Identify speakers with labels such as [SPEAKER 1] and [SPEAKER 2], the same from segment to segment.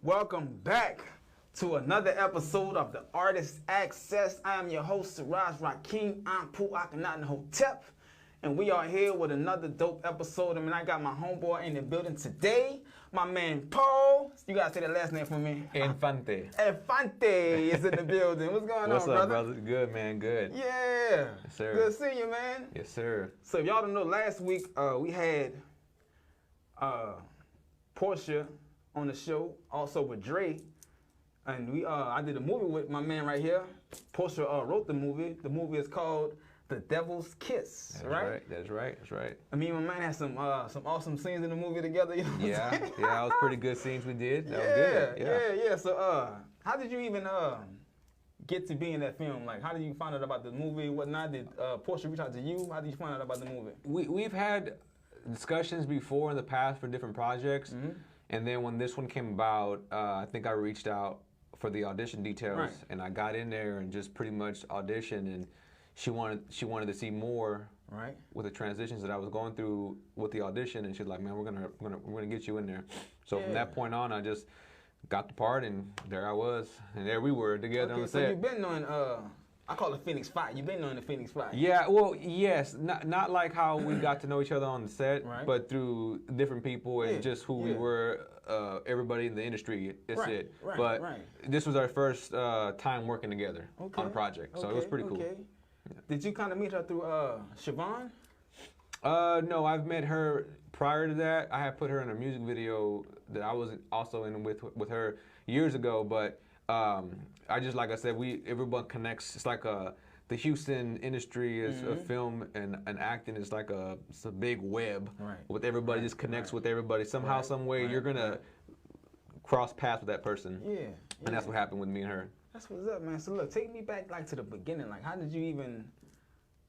[SPEAKER 1] Welcome back to another episode of the Artist Access. I am your host, Siraj Ra-King. I'm Paul Ynfante Hotep, and we are here with another dope episode. I got my homeboy in the building today, my man Paul. You gotta say that last name for me.
[SPEAKER 2] Ynfante.
[SPEAKER 1] Ynfante is in the building. What's going
[SPEAKER 2] What's
[SPEAKER 1] on,
[SPEAKER 2] up,
[SPEAKER 1] brother?
[SPEAKER 2] Good, man. Good.
[SPEAKER 1] Yeah.
[SPEAKER 2] Yes, sir.
[SPEAKER 1] Good seeing you, man.
[SPEAKER 2] Yes, sir.
[SPEAKER 1] So if y'all don't know, last week we had Portia on the show, also with Dre, and I did a movie with my man right here. Portia wrote the movie. The movie is called The Devil's Kiss.
[SPEAKER 2] That's right. That's right. That's right.
[SPEAKER 1] I mean, my man had some awesome scenes in the movie together. You know what I'm saying?
[SPEAKER 2] Yeah, that was pretty good scenes we did. That was good.
[SPEAKER 1] Yeah. So how did you even get to be in that film? Like, how did you find out about the movie and whatnot? Did Portia reach out to you? How did you find out about the movie?
[SPEAKER 2] We've had discussions before in the past for different projects. Mm-hmm. And then when this one came about, I think I reached out for the audition details,
[SPEAKER 1] right.
[SPEAKER 2] And I got in there and just pretty much auditioned, and she wanted to see more,
[SPEAKER 1] right,
[SPEAKER 2] with the transitions that I was going through with the audition, and she's like, "Man, we're gonna get you in there." So from that point on, I just got the part, and there I was, and there we were together on the set.
[SPEAKER 1] So you've been on I call it Phoenix Fight. You've been on the Phoenix Fight.
[SPEAKER 2] Yeah, well, yes, not like how we got to know each other on the set,
[SPEAKER 1] right.
[SPEAKER 2] But through different people and just who we were, everybody in the industry. That's it.
[SPEAKER 1] Right,
[SPEAKER 2] but this was our first time working together on a project, so it was pretty cool. Yeah.
[SPEAKER 1] Did you kind of meet her through Siobhan?
[SPEAKER 2] No, I've met her prior to that. I had put her in a music video that I was also in with her years ago, but. I just, like I said, everyone connects. It's like the Houston industry is a film and acting is like it's a big web,
[SPEAKER 1] right.
[SPEAKER 2] With everybody just connects with everybody. Somehow, some way, you're gonna cross paths with that person.
[SPEAKER 1] Yeah.
[SPEAKER 2] And that's what happened with me and her.
[SPEAKER 1] That's what's up, man. So look, take me back like to the beginning. Like, how did you even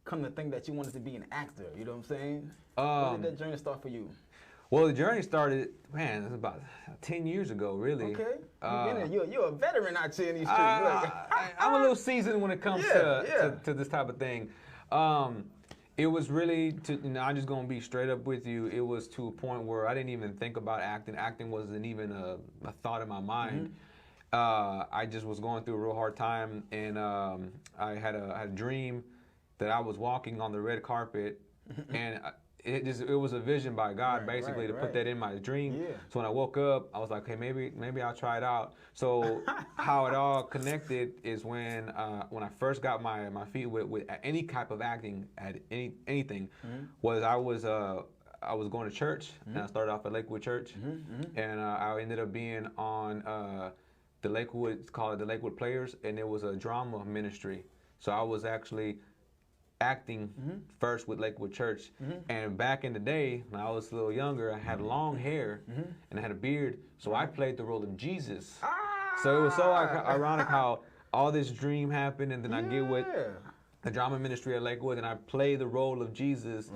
[SPEAKER 1] come to think that you wanted to be an actor? You know what I'm saying? When did that journey start for you?
[SPEAKER 2] Well, the journey started, man, it was about 10 years ago, really.
[SPEAKER 1] Okay. You're a veteran out here in these streets.
[SPEAKER 2] I'm a little seasoned when it comes to this type of thing. It was really, I'm just going to be straight up with you, it was to a point where I didn't even think about acting. Acting wasn't even a thought in my mind. Mm-hmm. I just was going through a real hard time, and I had a dream that I was walking on the red carpet, and it was a vision by God, basically, to put that in my dream.
[SPEAKER 1] Yeah.
[SPEAKER 2] So when I woke up, I was like, hey, maybe I'll try it out. So how it all connected is when I first got my feet with any type of acting at anything, was I was going to church, and I started off at Lakewood Church, and I ended up being on the Lakewood, it's called the Lakewood Players, and it was a drama ministry. So I was actually acting first with Lakewood Church, and back in the day when I was a little younger, I had long hair and I had a beard, so I played the role of Jesus. So it was so ironic how all this dream happened, and then I get with the drama ministry at Lakewood, and I play the role of Jesus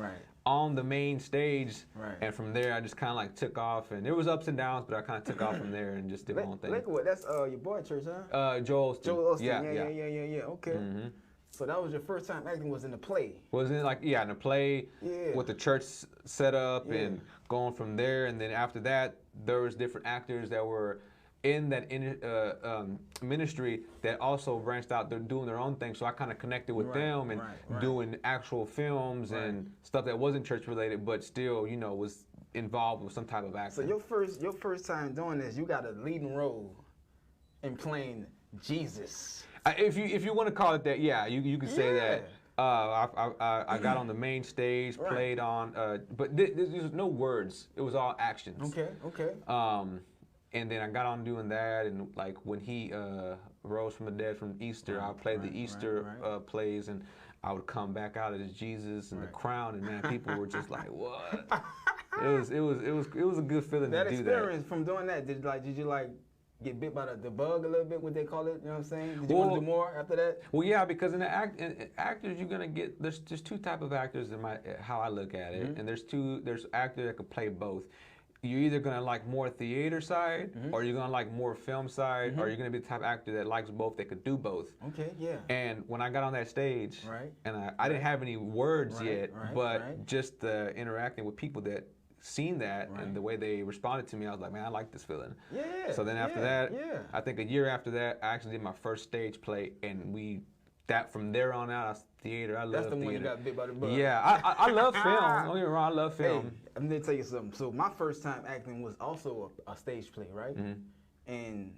[SPEAKER 2] on the main stage, and from there I just kind of like took off, and there was ups and downs, but I kind of took off from there and just did my own thing.
[SPEAKER 1] Lakewood, that's your boy church, huh?
[SPEAKER 2] Joel Osteen.
[SPEAKER 1] Joel Osteen, yeah, okay. So that was your first time acting, was in the play?
[SPEAKER 2] Wasn't it like, in the play with the church set up and going from there. And then after that, there was different actors that were in that ministry that also branched out. They're doing their own thing. So I kind of connected with them and doing actual films and stuff that wasn't church related, but still, was involved with some type of acting.
[SPEAKER 1] So your first time doing this, you got a leading role in playing Jesus.
[SPEAKER 2] If you want to call it that, you can say that. I got on the main stage, played on, but there's no words. It was all actions.
[SPEAKER 1] Okay.
[SPEAKER 2] And then I got on doing that, and like when he rose from the dead from Easter, I played the Easter plays, and I would come back out as Jesus and the crown, and man, people were just like, "What?" It was a good feeling to do that. That
[SPEAKER 1] experience from doing that, did you get bit by the bug a little bit, what they call it, you know what I'm saying? Did you want to do more after that?
[SPEAKER 2] Well, yeah, because in actors, you're going to get, there's two type of actors in how I look at it, and there's actors that can play both. You're either going to like more theater side, or you're going to like more film side, or you're going to be the type of actor that likes both, that could do both.
[SPEAKER 1] Okay, yeah.
[SPEAKER 2] And when I got on that stage, and I didn't have any words yet, but just interacting with people that seen that and the way they responded to me, I was like, man, I like this feeling.
[SPEAKER 1] Yeah.
[SPEAKER 2] So then after that, I think a year after that, I actually did my first stage play, and from there on out, I was theater. I love theater.
[SPEAKER 1] That's the one you got bit by the bug.
[SPEAKER 2] Yeah, I love film. Don't get me wrong, I love film.
[SPEAKER 1] Hey, I'm gonna tell you something. So my first time acting was also a stage play, right? And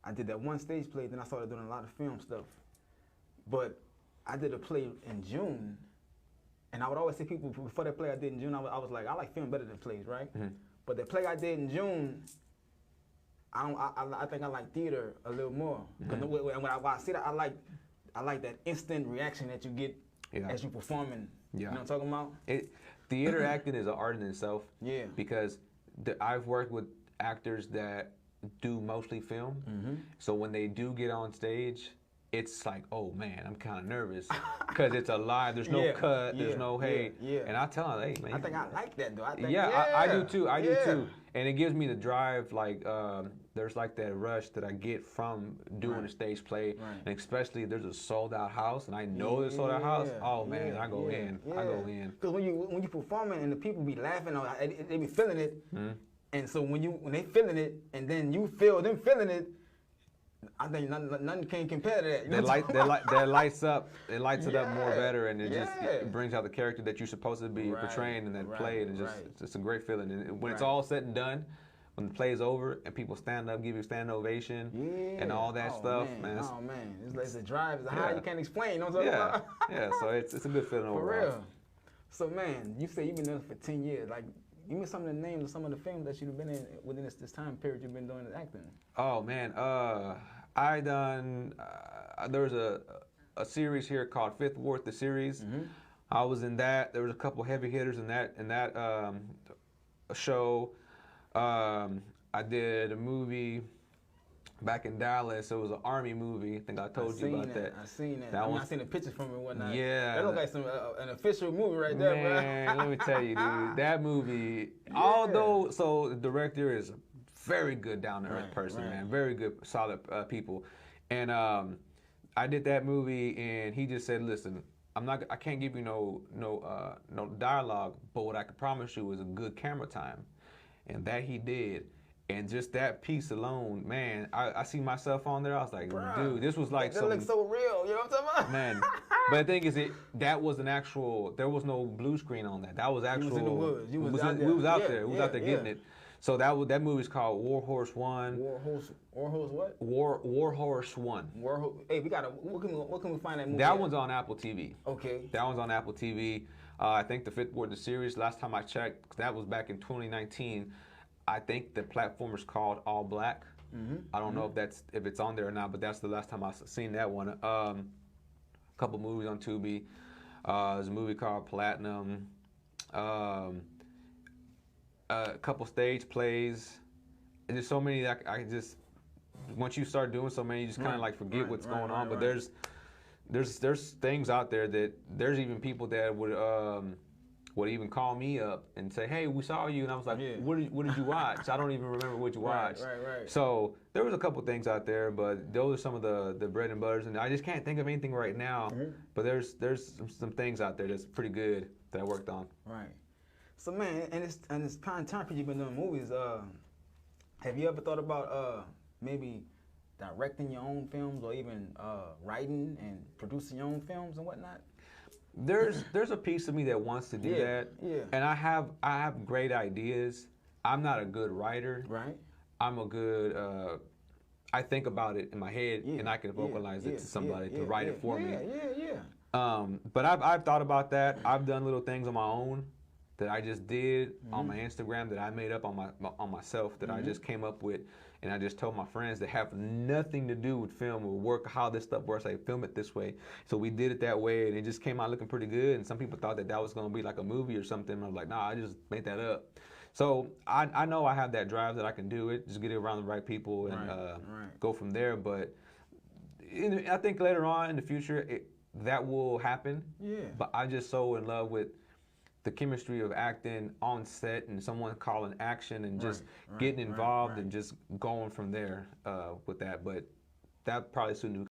[SPEAKER 1] I did that one stage play, then I started doing a lot of film stuff. But I did a play in June, and I would always say people, before that play I did in June, I was like, I like film better than plays, right? But the play I did in June, I think I like theater a little more. Because when I see that, I like that instant reaction that you get as you performing. You know what I'm talking about?
[SPEAKER 2] Theater acting is an art in itself.
[SPEAKER 1] Yeah.
[SPEAKER 2] Because I've worked with actors that do mostly film. So when they do get on stage, it's like, oh man, I'm kind of nervous because it's a live. There's no cut. There's no and I tell them, hey man.
[SPEAKER 1] I think I like that though. I
[SPEAKER 2] do too. I do too. And it gives me the drive. Like there's like that rush that I get from doing a stage play, and especially if there's a sold out house, and I know there's a sold out house. Oh man, I go in. I go in.
[SPEAKER 1] Because when you performing and the people be laughing, or they be feeling it, and so when they feeling it, and then you feel them feeling it. I think nothing can compare to that. You
[SPEAKER 2] that lights up. It lights it up more better, and it brings out the character that you're supposed to be portraying in that play, and it's just a great feeling. And when it's all said and done, when the play is over and people stand up, give you a standing ovation, and all that stuff, man.
[SPEAKER 1] It's a drive, it's a high you can't explain. You know what I'm talking about?
[SPEAKER 2] So it's a good feeling overall.
[SPEAKER 1] For real. So man, you say you've been doing it for 10 years, like. Give me some of the names of some of the films that you've been in within this time period you've been doing acting.
[SPEAKER 2] Oh man, I done. There was a series here called Fifth Ward, the series. I was in that. There was a couple heavy hitters in that show. I did a movie back in Dallas. It was an Army movie. I think I told you about that.
[SPEAKER 1] I seen that. I seen the pictures from it and whatnot.
[SPEAKER 2] Yeah.
[SPEAKER 1] That looked like an official movie right there, bro.
[SPEAKER 2] Man, let me tell you, dude. That movie, although, so the director is a very good down-to-earth person, man. Very good, solid people. And I did that movie, and he just said, listen, I can't give you no dialogue, but what I can promise you is a good camera time. And that he did. And just that piece alone, man, I see myself on there. I was like, dude, this was like
[SPEAKER 1] that looks so real. You know what I'm talking about?
[SPEAKER 2] Man, but the thing is, that was an actual. There was no blue screen on that. That was actual.
[SPEAKER 1] You was in the woods.
[SPEAKER 2] We was out there. We was out there getting it. So that movie's called War Horse 1.
[SPEAKER 1] War Horse what?
[SPEAKER 2] War Horse 1.
[SPEAKER 1] Hey, what can we find that movie?
[SPEAKER 2] That one's on Apple TV.
[SPEAKER 1] Okay.
[SPEAKER 2] That one's on Apple TV. I think the Fifth Ward, the series. Last time I checked, that was back in 2019. I think the platform is called All Black. I don't know if it's on there or not, but that's the last time I've seen that one. A couple movies on Tubi. There's a movie called Platinum. A couple stage plays. And there's so many that I just, once you start doing so many, you just kind of like forget what's going on. But there's things out there that there's even people that would even call me up and say, hey, we saw you. And I was like, what did you watch? I don't even remember what you watched.
[SPEAKER 1] Right.
[SPEAKER 2] So there was a couple things out there, but those are some of the bread and butters. And I just can't think of anything right now. But there's some things out there that's pretty good that I worked on.
[SPEAKER 1] Right. So man, and it's kind of time for you've been doing movies. Have you ever thought about maybe directing your own films or even writing and producing your own films and whatnot?
[SPEAKER 2] There's a piece of me that wants to do that, and I have great ideas. I'm not a good writer.
[SPEAKER 1] Right.
[SPEAKER 2] I'm a good. I think about it in my head, and I can vocalize it to somebody to write it for me. But I've thought about that. I've done little things on my own that I just did on my Instagram that I made up on myself that I just came up with. And I just told my friends that have nothing to do with film or work, how this stuff works. I film it this way. So we did it that way, and it just came out looking pretty good. And some people thought that was going to be like a movie or something. And I was like, nah, I just made that up. So I know I have that drive that I can do it, just get it around the right people and go from there. But I think later on in the future, that will happen. Yeah. But I'm just so in love with the chemistry of acting on set and someone calling action and just getting involved and just going from there with that. But that probably soon